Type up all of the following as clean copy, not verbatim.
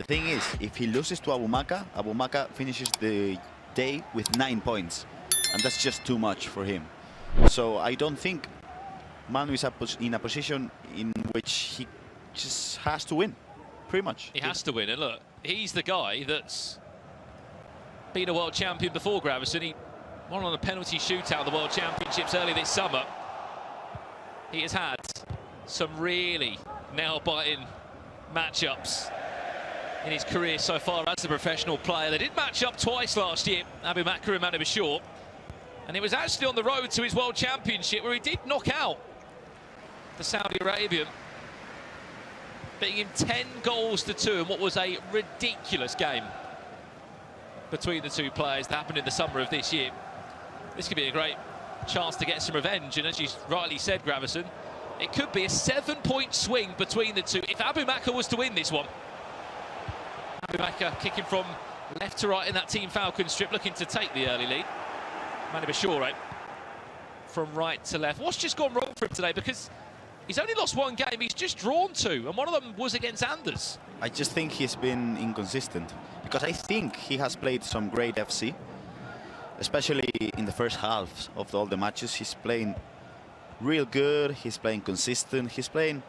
The thing is, if he loses to Abumakkah, Abumakkah finishes the day with 9 points. And that's just too much for him. So I don't think Manu is in a position in which he just has to win, pretty much. He has to win, and look, he's the guy that's been a world champion before, Gravison. He won on a penalty shootout at the World Championships early this summer. He has had some really nail-biting matchups in his career so far as a professional player. They did match up twice last year, Abumakkah and Manubachoore, and it was actually on the road to his World Championship where he did knock out the Saudi Arabian, beating him 10 goals to 2 in what was a ridiculous game between the two players that happened in the summer of this year. This could be a great chance to get some revenge, and as you rightly said, Gravison, it could be a 7-point swing between the two if Abumakkah was to win this one. Abumakkah kicking from left to right in that Team Falcon strip, looking to take the early lead. Manubachoore from right to left. What's just gone wrong for him today? Because he's only lost one game, he's just drawn 2, and one of them was against Anders. I just think he's been inconsistent, because I think he has played some great FC, especially in the first half of all the matches. He's playing real good, he's playing consistent, he's playing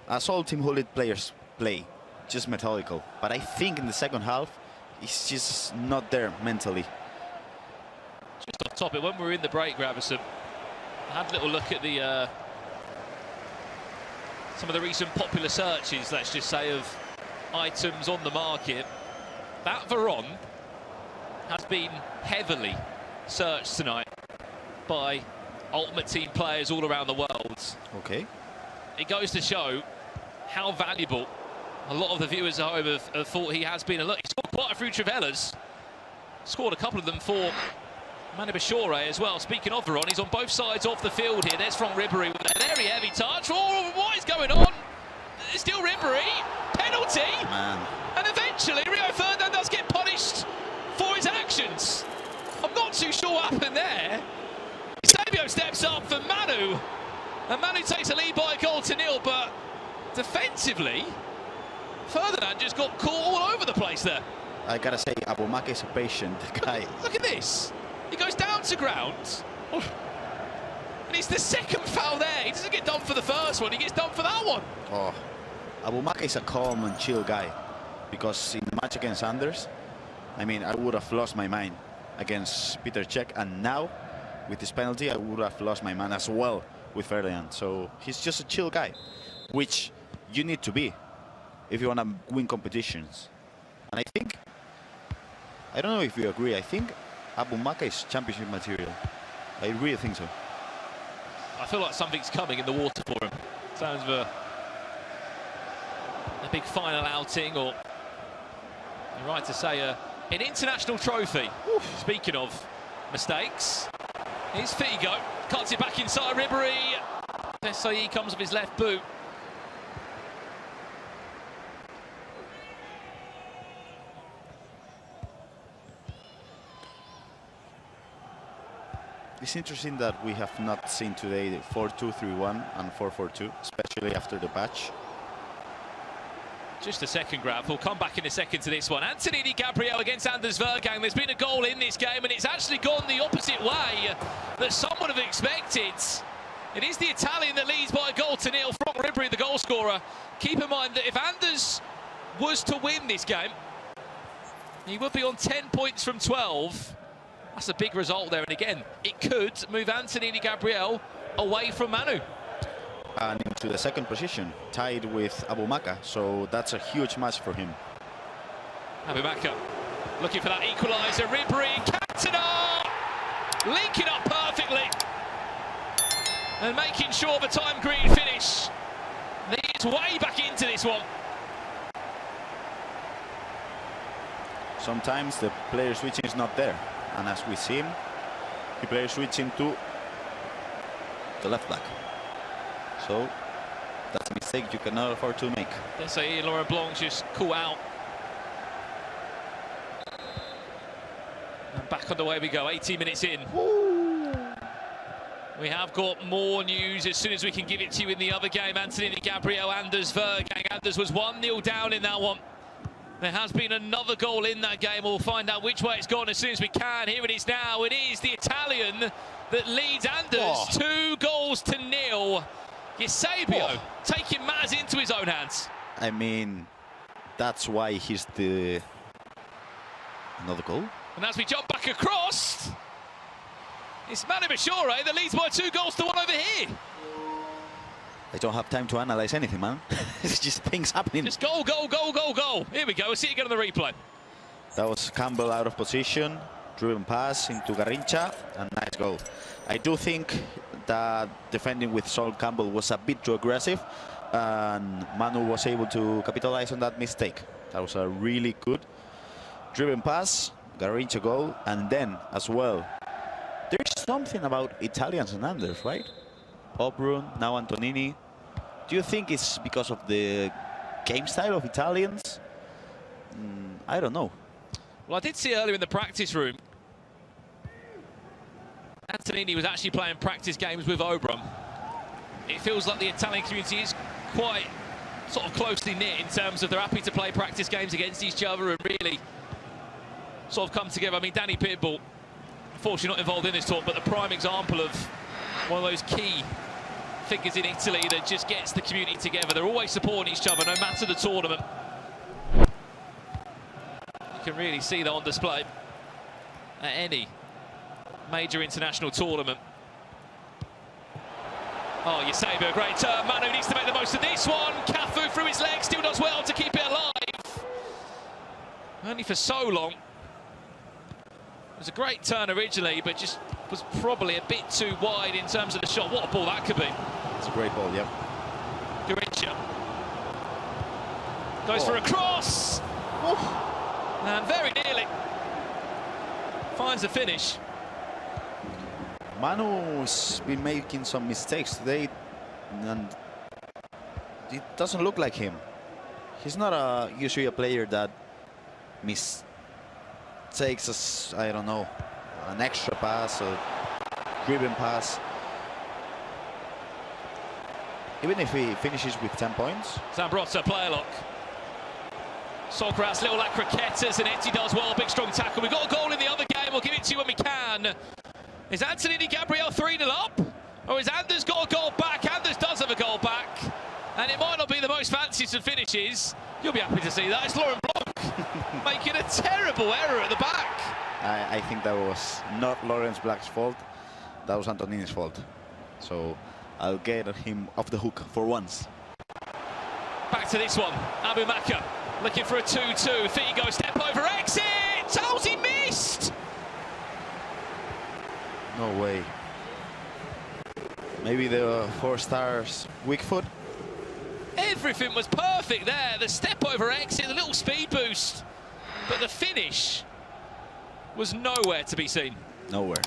as all Team Hullet players play, just methodical. But I think in the second half, he's just not there mentally. Just off topic, when we were in the break, Gravison, I had a little look at the some of the recent popular searches, let's just say, of items on the market. That Veron has been heavily searched tonight by Ultimate Team players all around the world. Okay. It goes to show how valuable a lot of the viewers at home have thought he has been. And look, he scored quite a few Trivellas. Scored a couple of them for Manubachoore as well. Speaking of Veron, he's on both sides of the field here. There's Franck Ribéry with a very heavy touch. Oh, what is going on? It's still Ribéry. Penalty. Man. And eventually, Rio Ferdinand does get punished for his actions. I'm not too sure what happened there. Sabio steps up for Manu. And Manu takes a lead by a goal to 0, but defensively, Ferdinand just got caught all over the place there. I gotta say, Abumakkah is a patient guy. Look at this. He goes down to ground. And it's the second foul there. He doesn't get done for the first one, he gets done for that one. Oh, Abumakkah is a calm and chill guy, because in the match against Anders, I mean, I would have lost my mind against Peter Cech, and now with this penalty I would have lost my mind as well with Ferdinand. So he's just a chill guy, which you need to be if you want to win competitions. And I think, I don't know if you agree, I think Abumakkah is championship material. I really think so. I feel like something's coming in the water for him. Sounds of a big final outing, or you're right to say an international trophy. Oof. Speaking of mistakes, here's Figo, cuts it back inside Ribéry. Desai comes with his left boot. It's interesting that we have not seen today the 4-2-3-1 and 4-4-2, especially after the patch. Just a second, Grav. We'll come back in a second to this one. Antoninigabriel against Anders Vejrgang. There's been a goal in this game, and it's actually gone the opposite way that some would have expected. It is the Italian that leads by a goal to 0. Franck Ribéry, the goal scorer. Keep in mind that if Anders was to win this game, he would be on 10 points from 12. That's a big result there, and again, it could move Antoninigabriel away from Manu. And into the second position, tied with Abumakkah, so that's a huge match for him. Abumakkah looking for that equaliser. Ribéry, Cantona linking up perfectly and making sure of a time green finish. He's way back into this one. Sometimes the player switching is not there, and as we see him, the player switching to the left back. So that's a mistake you cannot afford to make. Desai and Laurent Blanc just caught out. And back on the way we go, 18 minutes in. Woo. We have got more news as soon as we can give it to you in the other game. Antoninigabriel, Anders Vejrgang. Anders was 1-0 down in that one. There has been another goal in that game. We'll find out which way it's gone as soon as we can. Here it is now. It is the Italian that leads Anders 2-0. Eusebio taking matters into his own hands. I mean, that's why he's the... Another goal? And as we jump back across, it's Manubachoore that leads by 2-1 over here. I don't have time to analyze anything, man. It's just things happening. Just goal, goal, goal, goal, goal. Here we go. We'll see it again on the replay. That was Campbell out of position, driven pass into Garrincha, and nice goal. I do think that defending with Sol Campbell was a bit too aggressive, and Manu was able to capitalize on that mistake. That was a really good driven pass, Garrincha goal, and then as well, there's something about Italians and Anders, right? Obrun, now Antonini. Do you think it's because of the game style of Italians? I don't know. Well, I did see earlier in the practice room, Antonini was actually playing practice games with Obrun. It feels like the Italian community is quite sort of closely knit in terms of they're happy to play practice games against each other and really sort of come together. I mean, Danny Pitbull, unfortunately not involved in this talk, but the prime example of one of those key figures in Italy that just gets the community together. They're always supporting each other, no matter the tournament. You can really see that on display at any major international tournament. Oh, Eusebio, great turn. Manu needs to make the most of this one. Cafu through his legs, still does well to keep it alive. Only for so long. It was a great turn originally, but just was probably a bit too wide in terms of the shot. What a ball that could be. It's a great ball, yep. Garrincha goes for a cross. And very nearly finds the finish. Manu's been making some mistakes today, and it doesn't look like him. He's not usually a player that mistakes us, I don't know, an extra pass, a driven pass. Even if he finishes with 10 points. Zambrotta, player lock. Sokras, little like croquettes, and Eti does well, big strong tackle. We've got a goal in the other game, we'll give it to you when we can. Is Antoninigabriel 3-0 up? Or has Anders got a goal back? Anders does have a goal back. And it might not be the most fanciest of finishes. You'll be happy to see that. It's Laurent Blanc making a terrible error at the back. I think that was not Lawrence Black's fault. That was Antonini's fault. So I'll get him off the hook for once. Back to this one. Abumakkah looking for a 2-2. Figo, step over exit. Tells he missed. No way. Maybe the 4 stars weak foot. Everything was perfect there. The step over exit, the little speed boost. But the finish was nowhere to be seen. Nowhere.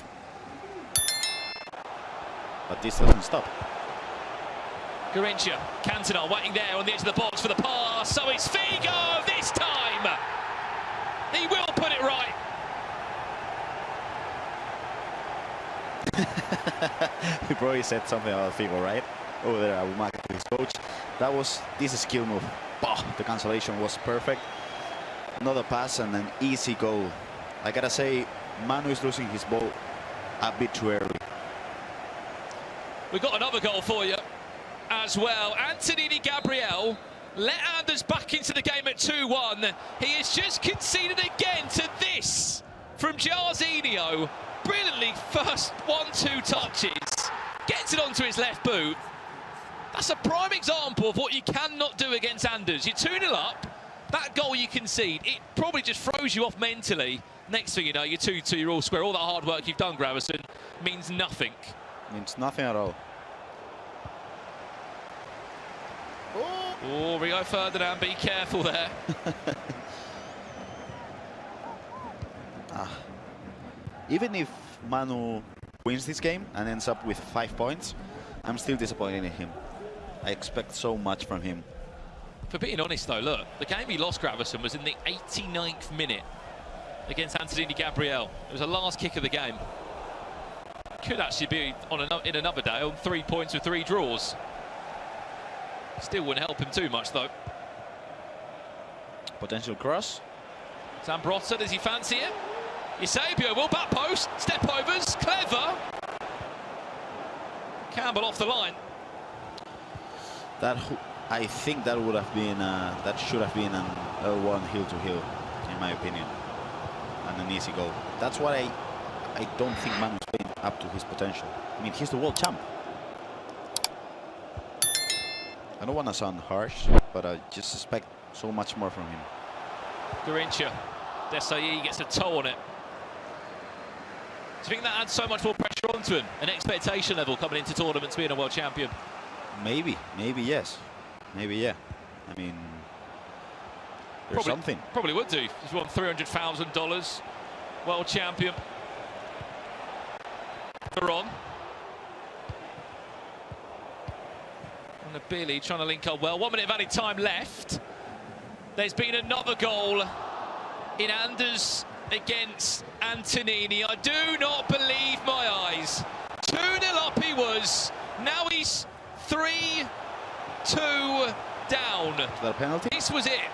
But this doesn't stop. Garrincha, Cantona waiting there on the edge of the box for the pass. So it's Figo this time. He will put it right. He probably said something about Figo, right? Over there, Abumakkah, his coach. This skill move. The cancellation was perfect. Another pass and an easy goal. I gotta say, Manu is losing his ball a bit too early. We've got another goal for you as well. Antoninigabriel let Anders back into the game at 2-1. He has just conceded again to this from Jarzinho. Brilliantly first 1-2 touches. Gets it onto his left boot. That's a prime example of what you cannot do against Anders. You're 2-0 up. That goal you concede, it probably just throws you off mentally. Next thing you know, you're 2-2, you're all square. All that hard work you've done, Gravison, means nothing. Means nothing at all. Oh, Rio Ferdinand, be careful there. Even if Manu wins this game and ends up with 5 points, I'm still disappointed in him. I expect so much from him. For being honest though, look, the game he lost, Gravison, was in the 89th minute against Antoninigabriel. It was the last kick of the game. Could actually be in another day on 3 points with 3 draws. Still wouldn't help him too much though. Potential cross. Zambrotta, does he fancy it? Eusebio will back post, step overs, clever. Campbell off the line. I think that would have been that should have been an L1 heel to heel, in my opinion, and an easy goal. That's why I don't think Manu's playing up to his potential. I mean, he's the world champ. I don't want to sound harsh, but I just expect so much more from him. Garincha, Desailly gets a toe on it. Do you think that adds so much more pressure onto him? An expectation level coming into tournaments being a world champion? Maybe yes. Maybe, yeah. I mean, there's something. Probably would do. He's won $300,000. World champion. Veron. And Billy trying to link up well. 1 minute of added time left. There's been another goal in Anders against Antonini. I do not believe my eyes. 2-0 up he was. Now he's 3-2 down. Is that a penalty? This was it.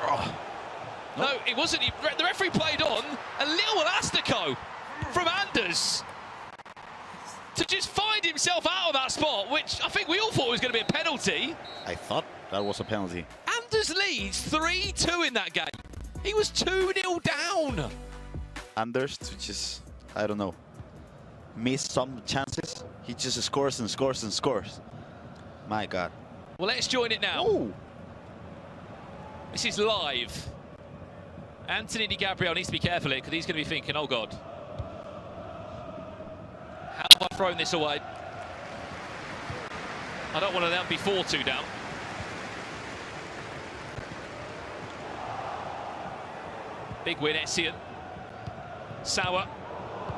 Oh. No, it wasn't. The referee played on a little elastico from Anders to just find himself out of that spot, which I think we all thought was going to be a penalty. I thought that was a penalty. Anders leads 3-2 in that game. He was 2-0 down. Anders to just, I don't know, miss some chances. He just scores and scores and scores. My God. Well, let's join it now. Ooh. This is live. Antoninigabriel needs to be careful here because he's going to be thinking, oh God, how have I thrown this away? I don't want to now be 4-2 down. Big win, Essien. Sauer.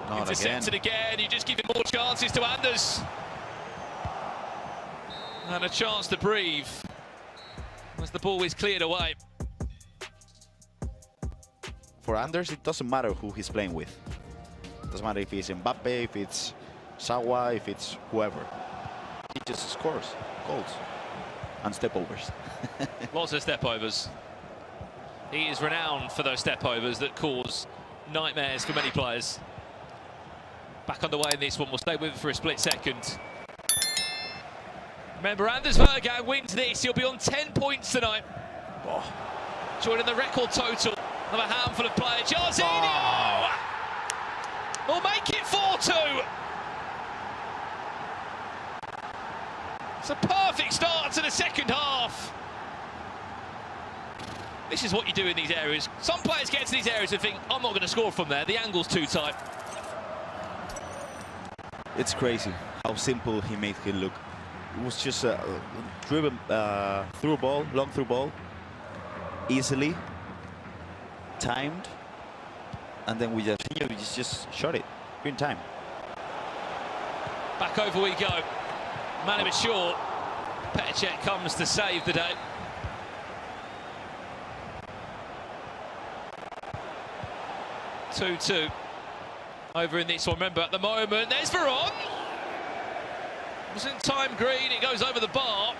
Not intercepted again. You just give him more chances to Anders. And a chance to breathe as the ball is cleared away. For Anders, it doesn't matter who he's playing with. It doesn't matter if it's Mbappe, if it's Sawa, if it's whoever. He just scores goals and step-overs. Lots of step-overs. He is renowned for those step-overs that cause nightmares for many players. Back on the way in this one. We'll stay with it for a split second. Remember, Anders Vejrgang wins this. He'll be on 10 points tonight. Oh. Joining the record total of a handful of players. Jorginho! Oh. Will make it 4-2. It's a perfect start to the second half. This is what you do in these areas. Some players get to these areas and think, I'm not going to score from there. The angle's too tight. It's crazy how simple he made it look. It was just a driven through ball, long through ball, easily timed, and then we just shot it in time. Back over we go. Manubachoore. Petacek comes to save the day. Two over in this one. Remember, at the moment, there's Veron. Wasn't time green, it goes over the bar.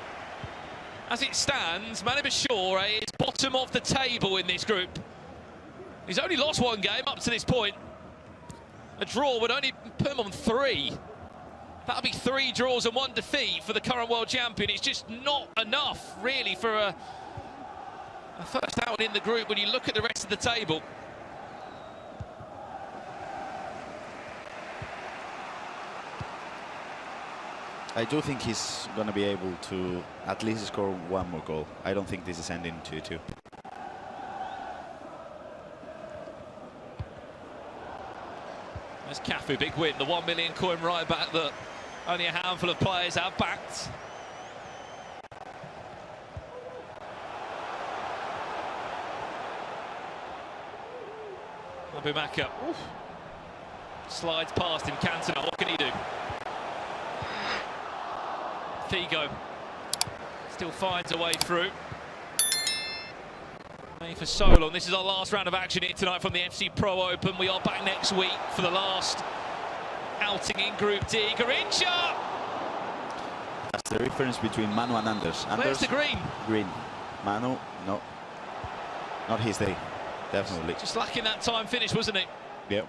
As it stands, Manubachoore is bottom of the table in this group. He's only lost one game up to this point. A draw would only put him on 3. That'll be 3 draws and 1 defeat for the current world champion. It's just not enough, really, for a first out in the group when you look at the rest of the table. I do think he's going to be able to at least score 1 more goal. I don't think this is ending 2-2. There's Cafu, big win, the 1 million coin right back that only a handful of players have backed. Abumakkah slides past him. Cantona, what can he do? Figo still finds a way through. Playing for so long. This is our last round of action here tonight from the FC Pro Open. We are back next week for the last outing in Group D. Garincha! That's the difference between Manu and Anders. Where's the green? Green. Manu, no. Not his day, definitely. Just lacking that time finish, wasn't it? Yep.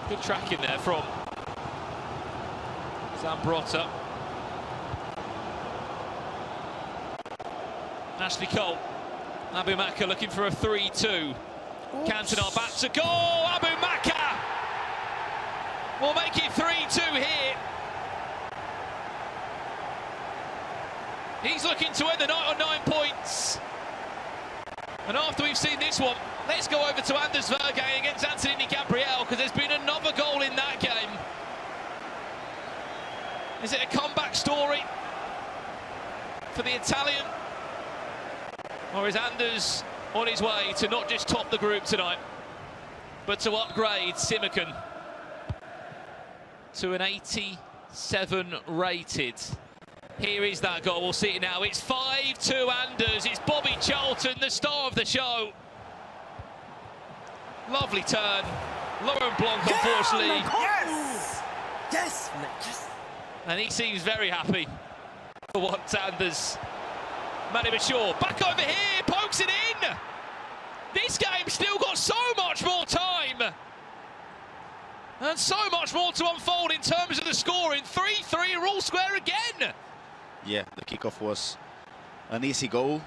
Good tracking there from Zambrotta. Ashley Cole. Abumakkah looking for a 3-2. Cantona back to goal. Abumakkah will make it 3-2 here. He's looking to end the night on 9 points. And after we've seen this one, let's go over to Anders Vejrgang against Antoninigabriel, because there's been another goal in that game. Is it a comeback story for the Italian? Or is Anders on his way to not just top the group tonight, but to upgrade Simakan to an 87 rated? Here is that goal, we'll see it now. It's 5-2 Anders, it's Bobby Charlton, the star of the show. Lovely turn. Laurent Blanc, unfortunately. Yes! Yes! Yes! And he seems very happy for what Anders. Manubachoore back over here, pokes it in. This game's still got so much more time. And so much more to unfold in terms of the scoring. 3-3 are all square again. Yeah, the kickoff was an easy goal.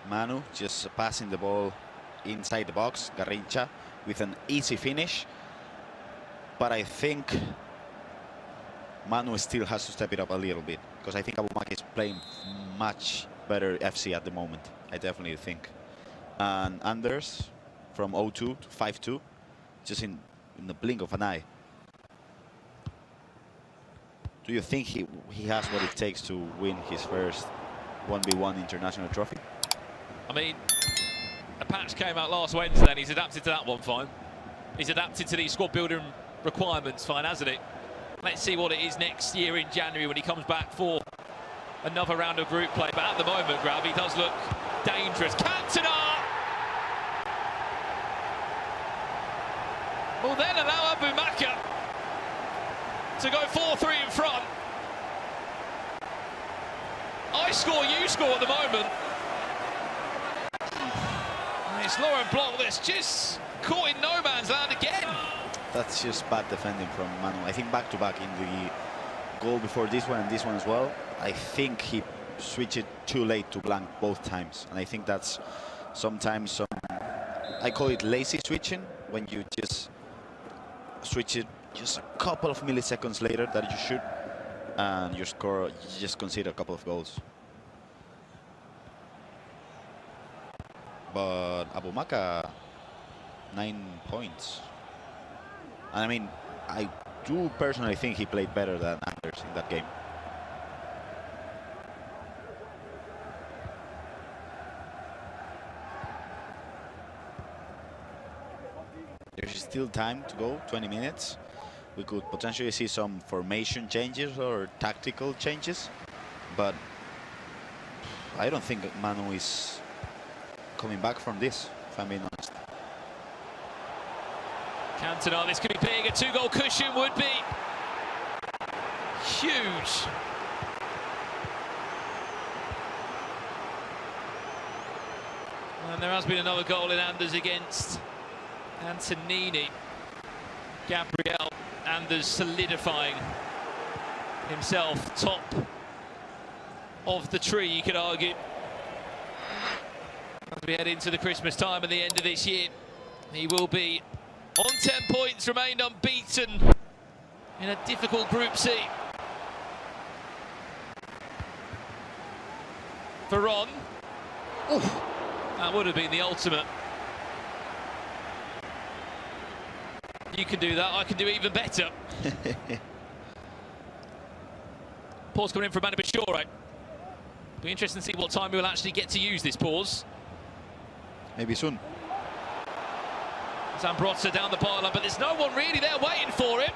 Manu just passing the ball inside the box. Garrincha with an easy finish. But I think Manu still has to step it up a little bit, because I think Abumakkah is playing much better FC at the moment. I definitely think. And Anders from 0-2 to 5-2, just in the blink of an eye. Do you think he has what it takes to win his first 1v1 international trophy? I mean, a patch came out last Wednesday and he's adapted to that one fine. He's adapted to these squad building requirements fine, hasn't it? Let's see what it is next year in January when he comes back for another round of group play. But at the moment, Grav, he does look dangerous. Cantona! Will then allow Abumakkah to go 4-3 in front. I score, you score at the moment. And it's Laurent Blanc that's just caught in no man's land again. That's just bad defending from Manu. I think back-to-back in the goal before this one and this one as well. I think he switched it too late to Blanc both times. And I think that's sometimes I call it lazy switching, when you just switch it just a couple of milliseconds later that you should, and you score, you just concede a couple of goals. But Abumakkah, 9 points. And I mean, I do personally think he played better than Anders in that game. There's still time to go, 20 minutes. We could potentially see some formation changes or tactical changes, but I don't think Manu is coming back from this, if I'm being honest. Cantona, this could be big. A 2-goal cushion would be huge. And there has been another goal in Anders against Antoninigabriel. Anders solidifying himself top of the tree, you could argue. As we head into the Christmas time and the end of this year, he will be on 10 points, remained unbeaten in a difficult Group C. Veron. That would have been the ultimate. You can do that, I can do even better. Pause coming in from Manubachoore. Be interesting to see what time we will actually get to use this pause. Maybe soon. Zambrotta down the byline, but there's no one really there waiting for him.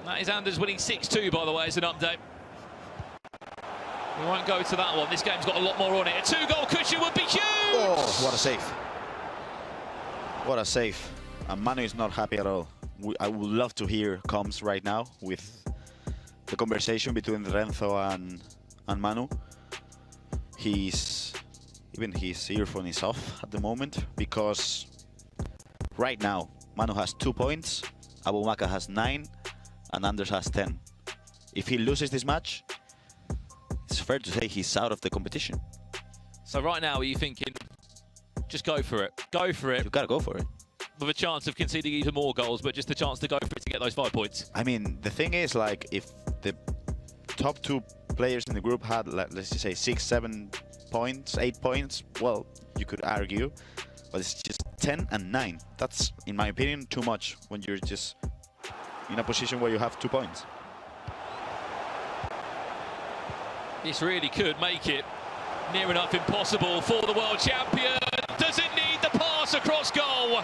That is Anders winning 6-2, by the way, as an update. We won't go to that one. This game's got a lot more on it. A 2-goal cushion would be huge! Oh, what a save. What a save. And Manu is not happy at all. I would love to hear comms right now with the conversation between Renzo and Manu. Even his earphone is off at the moment, because right now Manu has 2 points, Abumakkah has 9, and Anders has 10. If he loses this match, it's fair to say he's out of the competition. So right now, are you thinking, just go for it? Go for it. You've got to go for it. With a chance of conceding even more goals, but just a chance to go for it to get those 5 points. I mean, the thing is, like, if the top 2 players in the group had, let's just say, 6, 7 points, 8 points, well, you could argue, but it's just 10 and 9. That's, in my opinion, too much when you're just in a position where you have 2 points. This really could make it near enough impossible for the world champion. Does it need the pass across goal?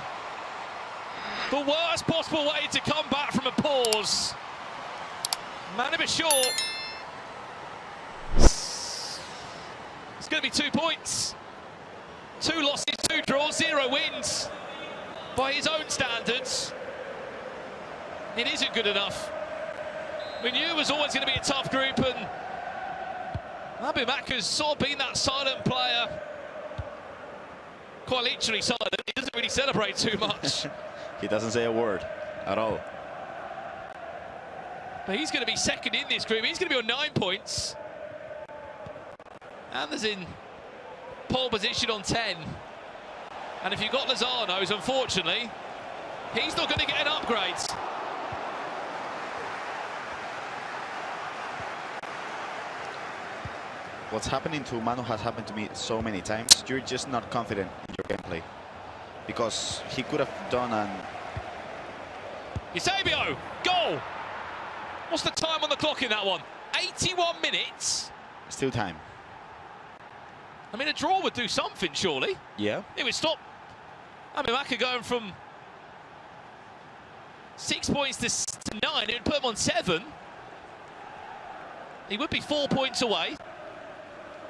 The worst possible way to come back from a pause. Manubachoore. It's going to be 2 points. 2 losses, 2 draws, 0 wins. By his own standards, it isn't good enough. We knew it was always going to be a tough group, and Abumakkah's sort of been that silent player. Quite literally silent. He doesn't really celebrate too much. He doesn't say a word at all. But he's going to be second in this group. He's going to be on 9 points. Anders in pole position on 10. And if you've got Lozano's, unfortunately, he's not going to get an upgrade. What's happening to Manu has happened to me so many times. You're just not confident in your gameplay, because he could have done an... Eusebio, goal! What's the time on the clock in that one? 81 minutes. Still time. I mean, a draw would do something, surely. Yeah. It would stop Abumakkah going from 6 points to 9. It would put him on 7. He would be 4 points away.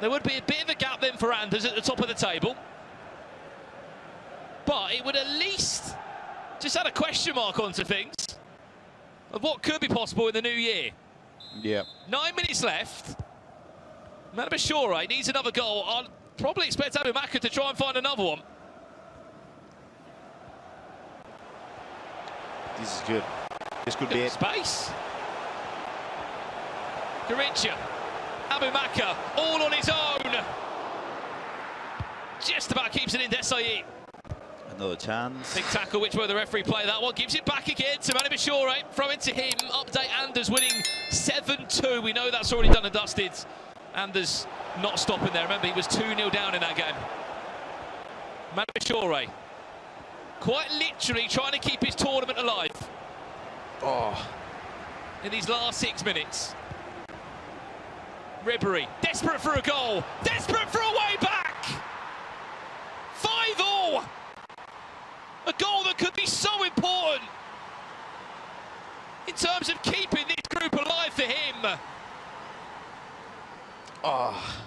There would be a bit of a gap then for Anders at the top of the table. But it would at least just add a question mark onto things of what could be possible in the new year. Yeah. 9 minutes left. Manubachoore needs another goal. I'll probably expect Abumakkah to try and find another one. This is good. This could be it. Space. Garincha. Abumakkah all on his own. Just about keeps it in Desai. Another chance. Big tackle, which way the referee play that one. Gives it back again to Manubachoore. Throw into him. Update Anders winning 7-2. We know that's already done and dusted. Anders not stopping there. Remember, he was 2-0 down in that game. Manubachoore quite literally trying to keep his tournament alive. Oh. In these last 6 minutes. Ribery, desperate for a goal. Desperate for a way back. 5-all. A goal that could be so important in terms of keeping this group alive for him. Oh.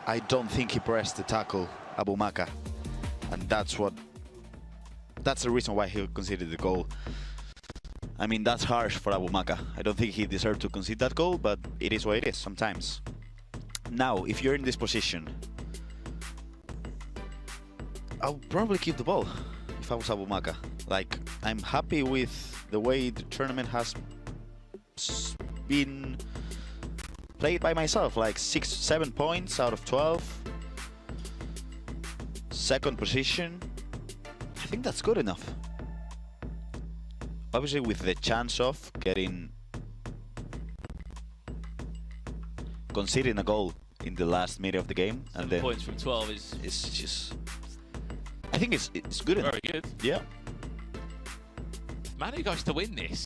I don't think he pressed the tackle, Abumakkah, and that's the reason why he conceded the goal. I mean, that's harsh for Abumakkah. I don't think he deserved to concede that goal, but it is what it is sometimes. Now, if you're in this position, I'll probably keep the ball if I was Abumakkah. Like, I'm happy with the way the tournament has been played by myself, like 6-7 points out of 12. Second position. I think that's good enough. Obviously, with the chance of conceding a goal in the last minute of the game, and then points from 12 is it's just. I think it's good enough. very good. Yeah. Manu goes to win this.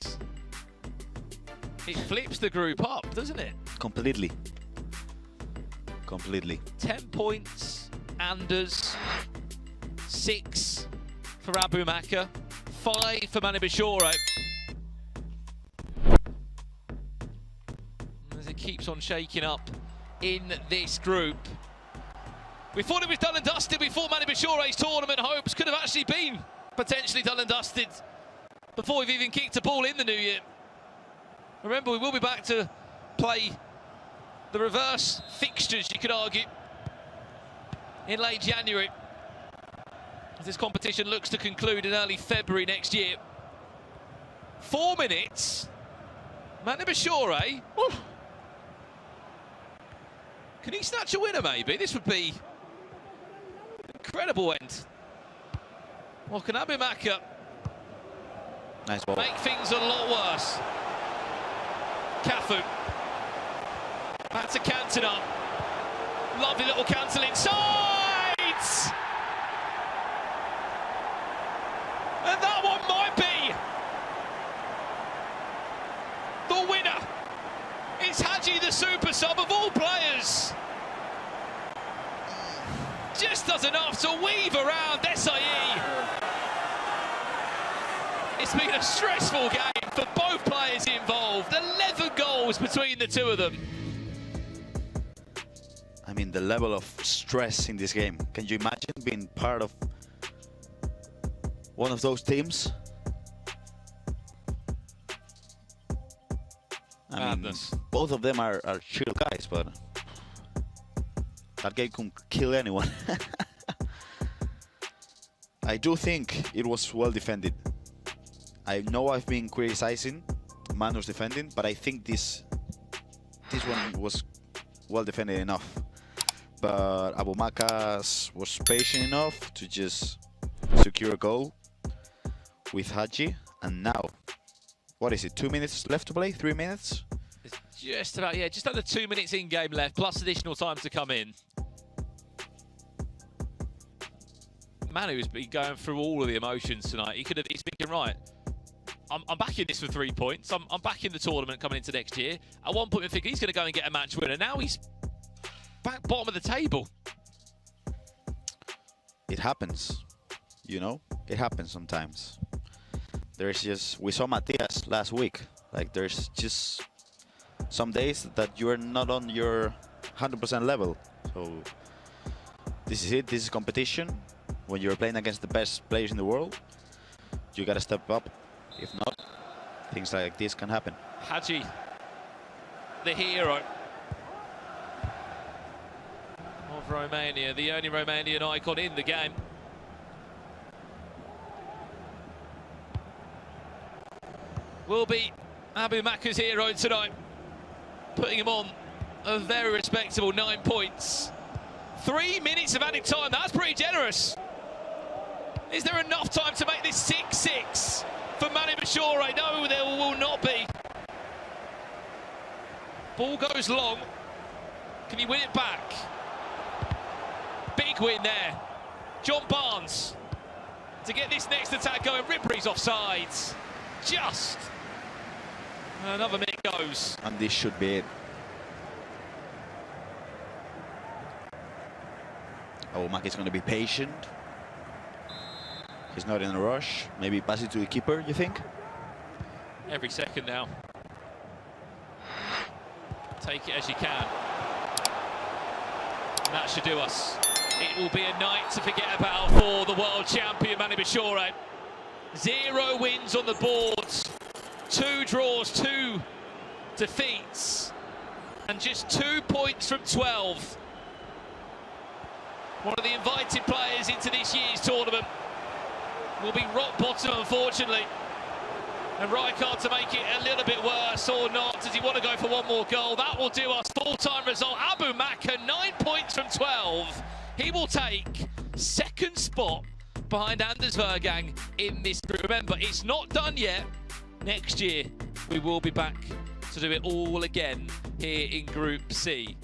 It flips the group up, doesn't it? Completely. 10 points, Anders. 6 for Abumakkah. 5 for Manubachoore. As it keeps on shaking up in this group. We thought it was done and dusted. We thought Manubachoore's tournament hopes could have actually been potentially done and dusted before we've even kicked a ball in the new year. Remember, we will be back to play the reverse fixtures, you could argue, in late January, as this competition looks to conclude in early February next year. 4 minutes. Manubachoore. Can he snatch a winner, maybe? This would be an incredible end. Well, can Abumakkah Nice ball. make things a lot worse? Cafu. Back to Cantona. Lovely little cancel inside! And that one might be the winner. It's Hadji, the super sub of all players. Just does enough to weave around SIE. It's been a stressful game for both players involved. 11 goals between the two of them. I mean, the level of stress in this game. Can you imagine being part of one of those teams? I mean, Madness. both of them are chill guys, but that game could kill anyone. I do think it was well defended. I know I've been criticizing Manu's defending, but I think this one was well defended enough. But Abumakkah was patient enough to just secure a goal with Hadji. And now, what is it, 2 minutes left to play? 3 minutes? It's just about, yeah, just under 2 minutes in game left, plus additional time to come in. Manu's been going through all of the emotions tonight. He's thinking, right, I'm back in this for 3 points. I'm back in the tournament coming into next year. At one point, we think he's going to go and get a match winner. Now he's back bottom of the table. It happens, you know? It happens sometimes. There's just, we saw Matias last week. Like, there's just some days that you're not on your 100% level. So this is it. This is competition. When you're playing against the best players in the world, you gotta step up. If not, things like this can happen. Hadji, the hero of Romania, the only Romanian icon in the game. Will be Abumakkah's hero tonight, putting him on a very respectable 9 points. 3 minutes of added time, that's pretty generous. Is there enough time to make this 6-6 for Manubachoore? No, there will not be. Ball goes long. Can he win it back? Big win there. John Barnes to get this next attack going. Ribery's offsides. Just. Another minute goes. And this should be it. Abumakkah is going to be patient. He's not in a rush. Maybe pass it to the keeper, you think? Every second now. Take it as you can. And that should do us. It will be a night to forget about for the world champion Manubachoore. 0 wins on the board, 2 draws, 2 defeats, and just 2 points from 12. One of the invited players into this year's tournament will be rock bottom, unfortunately. And Rijkaard to make it a little bit worse, or not. Does he want to go for one more goal? That will do us. Full-time result. Abumakkah, 9 points from 12. He will take second spot behind Anders Vejrgang in this group. Remember, it's not done yet. Next year, we will be back to do it all again here in Group C.